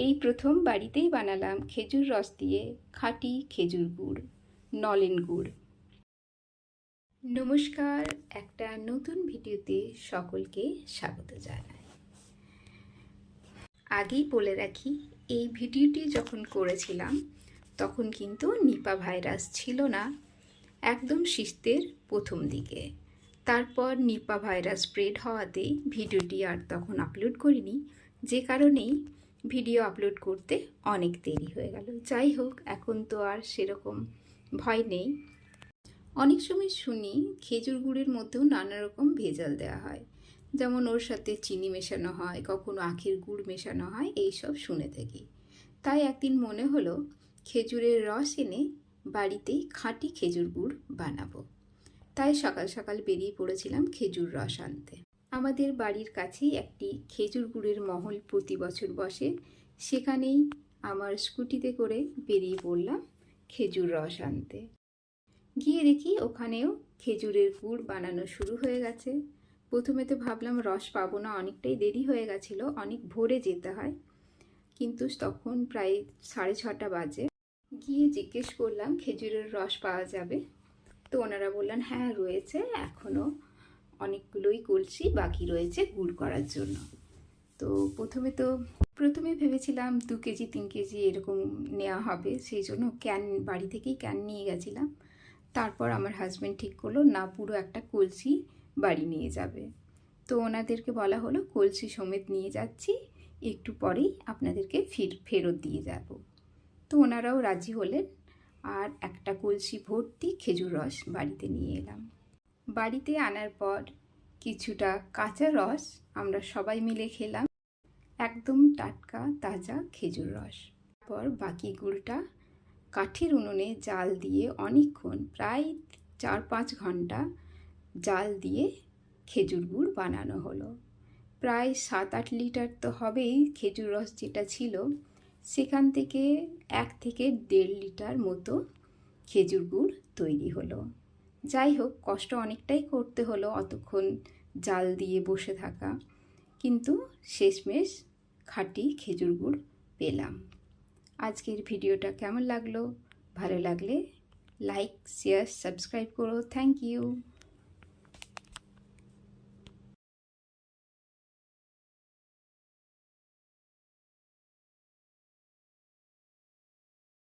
এই প্রথম বাড়িতেই বানালাম খেজুর রস দিয়ে খাঁটি খেজুর গুড়, নলেন গুড়। নমস্কার, একটা নতুন ভিডিওতে সকলকে স্বাগত জানাই। আগেই বলে রাখি, এই ভিডিওটি যখন করেছিলাম তখন কিন্তু নিপা ভাইরাস ছিল না, একদম শীতের প্রথম দিকে। তারপর নিপা ভাইরাস স্প্রেড হওয়াতেই ভিডিওটি আর তখন আপলোড করিনি, যে কারণেই ভিডিও আপলোড করতে অনেক দেরি হয়ে গেল। যাই হোক, এখন তো আর সেরকম ভয় নেই। অনেক সময় শুনি খেজুর গুড়ের মধ্যেও নানা রকম ভেজাল দেওয়া হয়, যেমন ওর সাথে চিনি মেশানো হয়, কখনো আখের গুড় মেশানো হয়, এইসব শুনে থাকি। তাই একদিন মনে হলো খেজুরের রস এনে বাড়িতেই খাঁটি খেজুর গুড় বানাবো। তাই সকাল সকাল বেরিয়ে পড়েছিলাম খেজুর রস আনতে। আমাদের বাড়ির কাছেই একটি খেজুর গুড়ের মহল প্রতি বছর বসে, সেখানেই আমার স্কুটিতে করে বেরিয়ে পড়লাম খেজুর রস আনতে। গিয়ে দেখি ওখানেও খেজুরের গুড় বানানো শুরু হয়ে গেছে। প্রথমে তো ভাবলাম রস পাবো না, অনেকটাই দেরি হয়ে গেছিলো, অনেক ভোরে যেতে হয়। কিন্তু তখন প্রায় 6:30 বাজে। গিয়ে জিজ্ঞেস করলাম খেজুরের রস পাওয়া যাবে? তো ওনারা বললেন হ্যাঁ রয়েছে, এখনও অনেকগুলোই কলসি বাকি রয়েছে গুড় করার জন্য। তো প্রথমে ভেবেছিলাম 2 কেজি 3 কেজি এরকম নেওয়া হবে, সেই জন্য ক্যান বাড়ি থেকেই ক্যান নিয়ে গেছিলাম। তারপর আমার হাজব্যান্ড ঠিক করলো না, পুরো একটা কলসি বাড়ি নিয়ে যাবে। তো ওনাদেরকে বলা হলো কলসি সমেত নিয়ে যাচ্ছি, একটু পরেই আপনাদেরকে ফেরত দিয়ে যাব। তো ওনারাও রাজি হলেন, আর একটা কলসি ভর্তি খেজুর রস বাড়িতে নিয়ে এলাম। বাড়িতে আনার পর কিছুটা কাঁচা রস আমরা সবাই মিলে খেলাম, একদম টাটকা তাজা খেজুর রস। তারপর বাকি গুড়টা কাঠের উনুনে জাল দিয়ে অনেকক্ষণ, প্রায় 4-5 ঘন্টা জাল দিয়ে খেজুর গুড় বানানো হলো। প্রায় 7-8 লিটার তো হবেই খেজুর রস যেটা ছিল, সেখান থেকে 1 থেকে 1.5 লিটার মতো খেজুর গুড় তৈরি হলো। যাই হোক, কষ্ট অনেকটাই করতে হলো অতক্ষণ জাল দিয়ে বসে থাকা, কিন্তু শেষমেশ খাঁটি খেজুর গুড় পেলাম। আজকের ভিডিওটা কেমন লাগলো? ভালো লাগলে লাইক, শেয়ার, সাবস্ক্রাইব করো। Thank you.